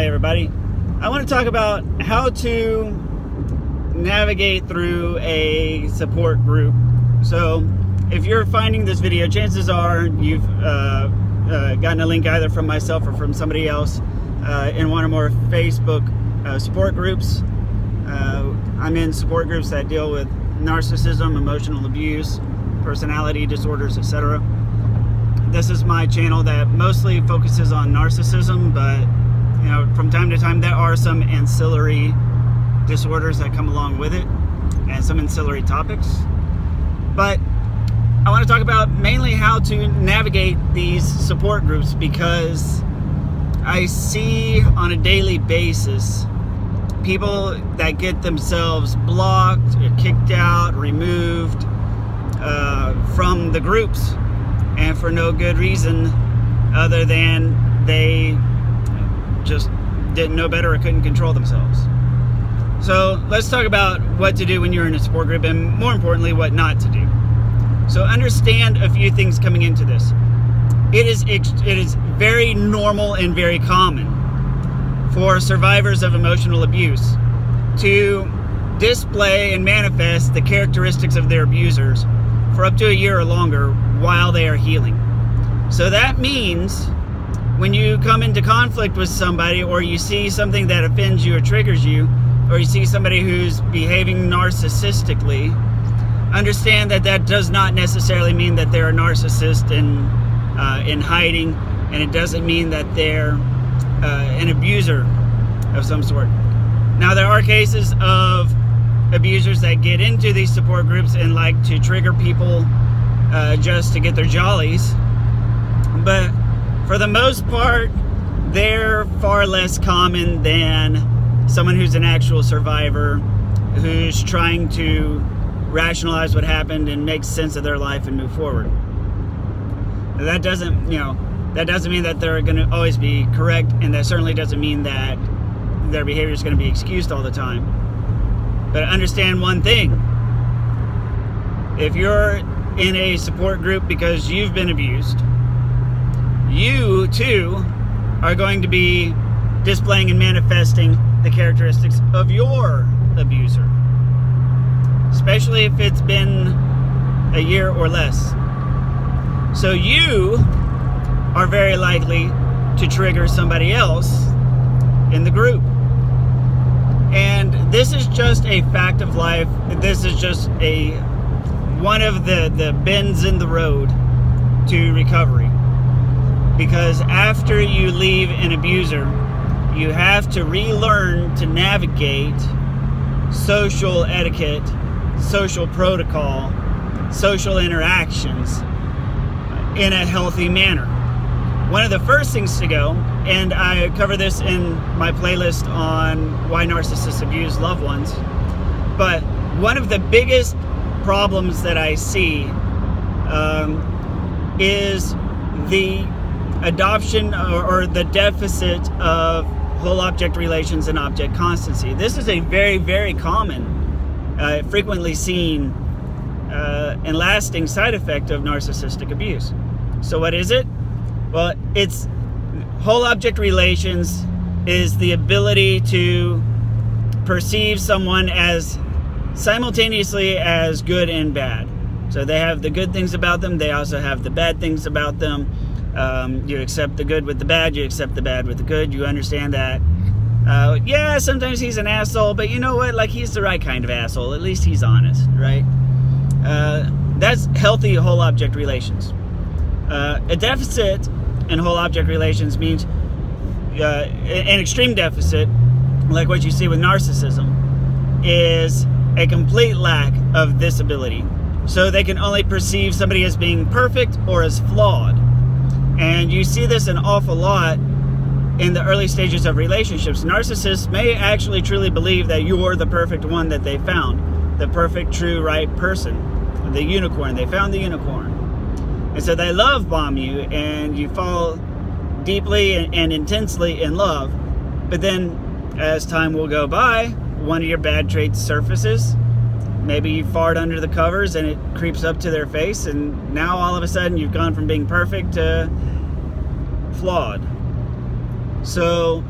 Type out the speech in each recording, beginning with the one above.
Hi everybody. I want to talk about how to navigate through a support group. So if you're finding this video, chances are you've gotten a link either from myself or from somebody else in one or more Facebook support groups. I'm in support groups that deal with narcissism, emotional abuse, personality disorders, etc. This is my channel that mostly focuses on narcissism, but you know, from time to time there are some ancillary disorders that come along with it and some ancillary topics. But I want to talk about mainly how to navigate these support groups, because I see on a daily basis people that get themselves blocked, kicked out, removed from the groups, and for no good reason other than they just didn't know better or couldn't control themselves. So let's talk about what to do when you're in a support group, and more importantly, what not to do. So understand a few things coming into this. It is very normal and very common for survivors of emotional abuse to display and manifest the characteristics of their abusers for up to a year or longer while they are healing. So that means when you come into conflict with somebody, or you see something that offends you or triggers you, or you see somebody who's behaving narcissistically, understand that that does not necessarily mean that they're a narcissist in hiding, and it doesn't mean that they're an abuser of some sort. Now, there are cases of abusers that get into these support groups and like to trigger people just to get their jollies, but for the most part they're far less common than someone who's an actual survivor who's trying to rationalize what happened and make sense of their life and move forward. That doesn't mean that they're going to always be correct, and that certainly doesn't mean that their behavior is going to be excused all the time. But understand one thing: if you're in a support group because you've been abused, you too are going to be displaying and manifesting the characteristics of your abuser, especially if it's been a year or less. So you are very likely to trigger somebody else in the group. And this is just a fact of life. This is just one of the bends in the road to recovery. Because after you leave an abuser, you have to relearn to navigate social etiquette, social protocol, social interactions in a healthy manner. One of the first things to go, and I cover this in my playlist on why narcissists abuse loved ones, but one of the biggest problems that I see is the adoption or the deficit of whole object relations and object constancy. This is a very, very common, frequently seen and lasting side effect of narcissistic abuse. So what is it? Well, it's whole object relations is the ability to perceive someone as simultaneously as good and bad. So they have the good things about them, they also have the bad things about them. You accept the good with the bad, you accept the bad with the good. You understand that, yeah, sometimes he's an asshole, but you know what? Like, he's the right kind of asshole. At least he's honest, right? That's healthy whole object relations. A deficit in whole object relations means an extreme deficit, like what you see with narcissism, is a complete lack of this ability. So they can only perceive somebody as being perfect or as flawed. And you see this an awful lot in the early stages of relationships. Narcissists may actually truly believe that you're the perfect one that they found, the perfect, true, right person, the unicorn. They found the unicorn. And so they love bomb you, and you fall deeply and intensely in love. But then as time will go by, one of your bad traits surfaces. Maybe you fart under the covers and it creeps up to their face, and now all of a sudden you've gone from being perfect to flawed. So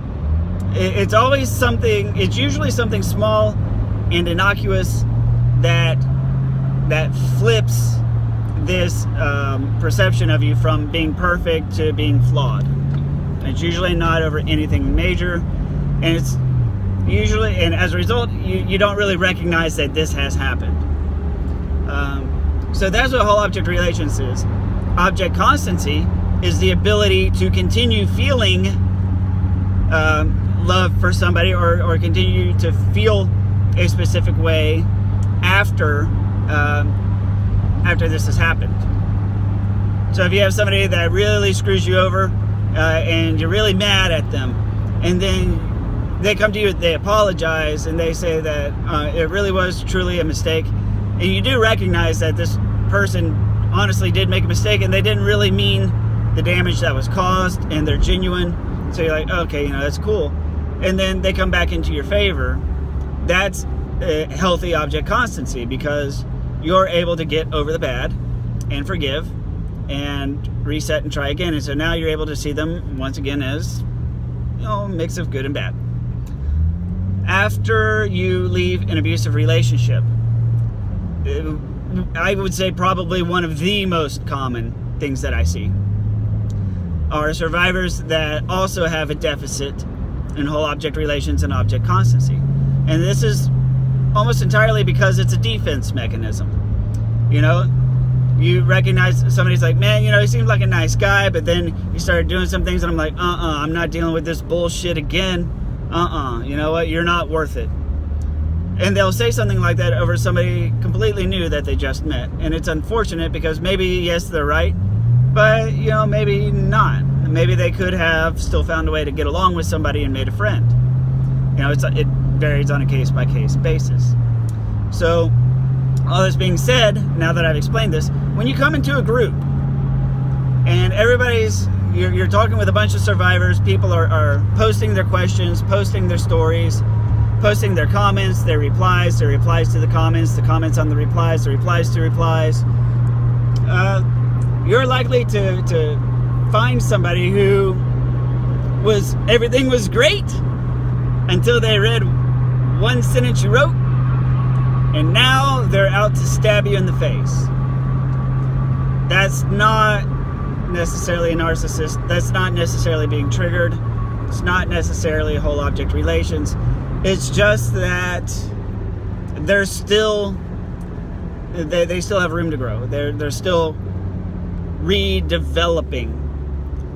it's always something, it's usually something small and innocuous that flips this perception of you from being perfect to being flawed. It's usually not over anything major, and it's usually, and as a result, you don't really recognize that this has happened. So that's what whole object relations is. Object constancy is the ability to continue feeling love for somebody, or continue to feel a specific way after this has happened. So if you have somebody that really screws you over, and you're really mad at them, and then they come to you, they apologize, and they say that it really was truly a mistake, and you do recognize that this person honestly did make a mistake, and they didn't really mean the damage that was caused, and they're genuine, so you're like, okay, that's cool, and then they come back into your favor. That's a healthy object constancy, because you're able to get over the bad and forgive and reset and try again. And so now you're able to see them once again as a mix of good and bad. After you leave an abusive relationship, I would say probably one of the most common things that I see are survivors that also have a deficit in whole object relations and object constancy. And this is almost entirely because it's a defense mechanism. You recognize somebody's like, man, he seems like a nice guy, but then you started doing some things and I'm like, I'm not dealing with this bullshit again. You know what? You're not worth it. And they'll say something like that over somebody completely new that they just met. And it's unfortunate because maybe, yes, they're right, but, maybe not. Maybe they could have still found a way to get along with somebody and made a friend. It varies on a case-by-case basis. So, all this being said, now that I've explained this, when you come into a group and you're talking with a bunch of survivors, people are posting their questions, posting their stories, posting their comments, their replies to the comments on the replies to replies, you're likely to find somebody who everything was great until they read one sentence you wrote, and now they're out to stab you in the face. That's not necessarily a narcissist. That's not necessarily being triggered. It's not necessarily whole object relations. It's just that they still have room to grow. They're still redeveloping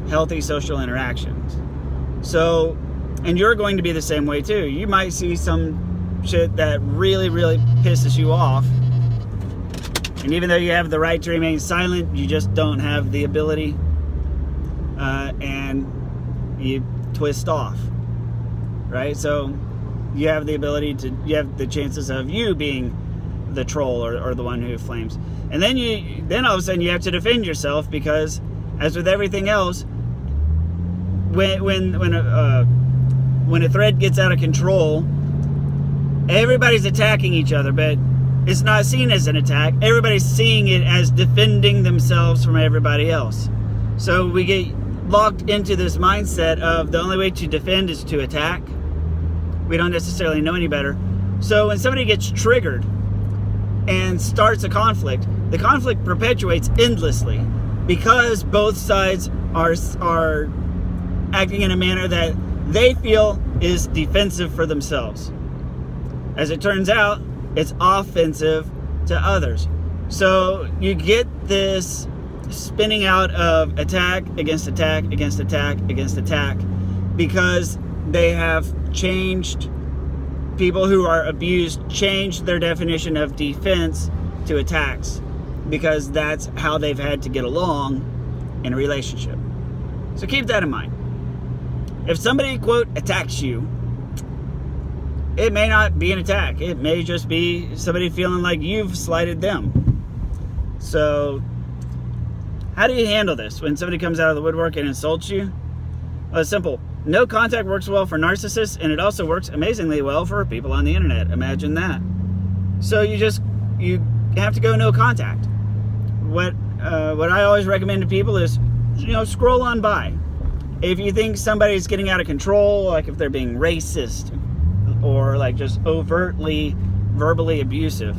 healthy social interactions. So, and you're going to be the same way too. You might see some shit that really, really pisses you off, and even though you have the right to remain silent, you just don't have the ability, and you twist off, right? So you have the chances of you being the troll or the one who flames, and then all of a sudden you have to defend yourself, because as with everything else, when a thread gets out of control, everybody's attacking each other, but it's not seen as an attack. Everybody's seeing it as defending themselves from everybody else. So we get locked into this mindset of the only way to defend is to attack. We don't necessarily know any better. So when somebody gets triggered and starts a conflict, the conflict perpetuates endlessly because both sides are acting in a manner that they feel is defensive for themselves. As it turns out, it's offensive to others. So you get this spinning out of attack against attack against attack against attack, because they have changed, people who are abused changed their definition of defense to attacks, because that's how they've had to get along in a relationship. So keep that in mind. If somebody, quote, attacks you, it may not be an attack. It may just be somebody feeling like you've slighted them. So, how do you handle this when somebody comes out of the woodwork and insults you? Well, it's simple. No contact works well for narcissists, and it also works amazingly well for people on the internet. Imagine that. So you have to go no contact. What I always recommend to people is, scroll on by. If you think somebody's getting out of control, like if they're being racist or like just overtly verbally abusive,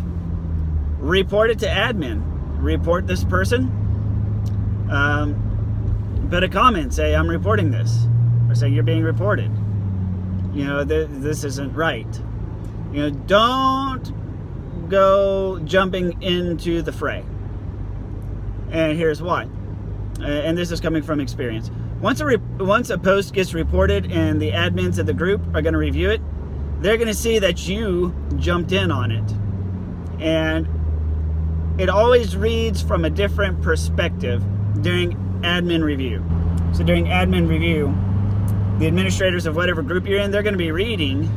report it to admin. Report this person. Put a comment, say I'm reporting this, or say you're being reported. You know, this isn't right. You know, don't go jumping into the fray. And here's why. And this is coming from experience. Once a post gets reported and the admins of the group are going to review it, they're going to see that you jumped in on it. And it always reads from a different perspective during admin review. So during admin review, the administrators of whatever group you're in, they're going to be reading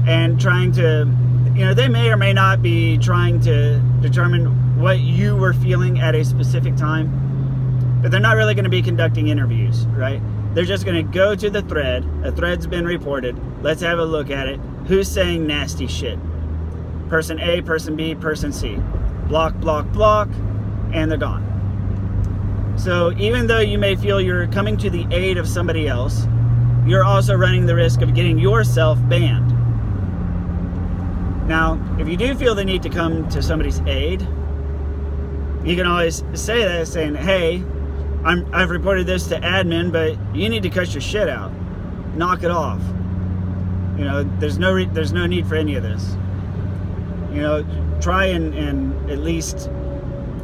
and trying to, you know, they may or may not be trying to determine what you were feeling at a specific time. But they're not really going to be conducting interviews, right? They're just going to go to the thread. A thread's been reported. Let's have a look at it. Who's saying nasty shit? Person A, person B, person C. Block, block, block, and they're gone. So even though you may feel you're coming to the aid of somebody else, you're also running the risk of getting yourself banned. Now, if you do feel the need to come to somebody's aid, you can always say that, saying, hey, I've reported this to admin, but you need to cut your shit out. Knock it off. You know, there's no need for any of this. You know, try and at least,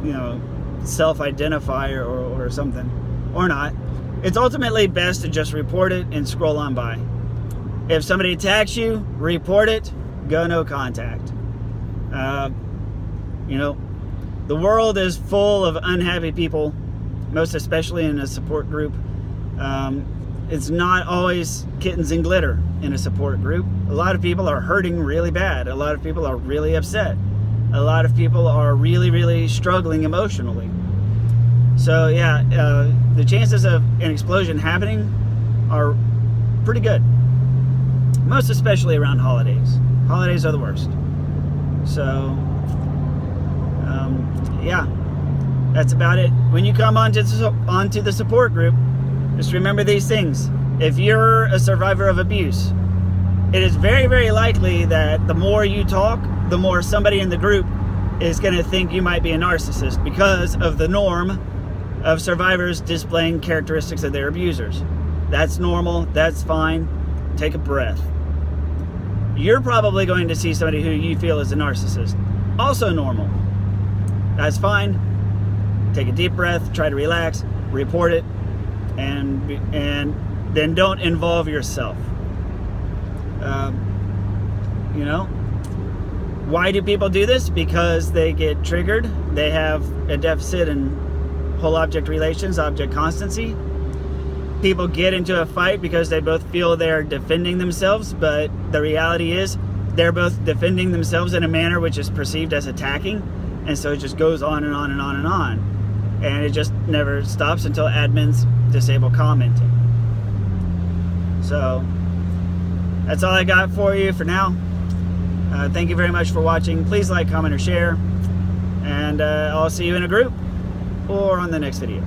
you know, self-identify or something. Or not. It's ultimately best to just report it and scroll on by. If somebody attacks you, report it, go no contact. You know, the world is full of unhappy people, most especially in a support group. It's not always kittens and glitter in a support group. A lot of people are hurting really bad. A lot of people are really upset. A lot of people are really, really struggling emotionally. So yeah, the chances of an explosion happening are pretty good. Most especially around holidays. Holidays are the worst. So, yeah. That's about it. When you come onto the support group, just remember these things. If you're a survivor of abuse, it is very, very likely that the more you talk, the more somebody in the group is going to think you might be a narcissist because of the norm of survivors displaying characteristics of their abusers. That's normal. That's fine. Take a breath. You're probably going to see somebody who you feel is a narcissist. Also normal. That's fine. Take a deep breath, try to relax, report it, and then don't involve yourself. You know, why do people do this? Because they get triggered. They have a deficit in whole object relations, object constancy. People get into a fight because they both feel they're defending themselves, but the reality is they're both defending themselves in a manner which is perceived as attacking, and so it just goes on and on and on and on. And it just never stops until admins disable commenting. So, that's all I got for you for now. Thank you very much for watching. Please like, comment, or share. And I'll see you in a group or on the next video.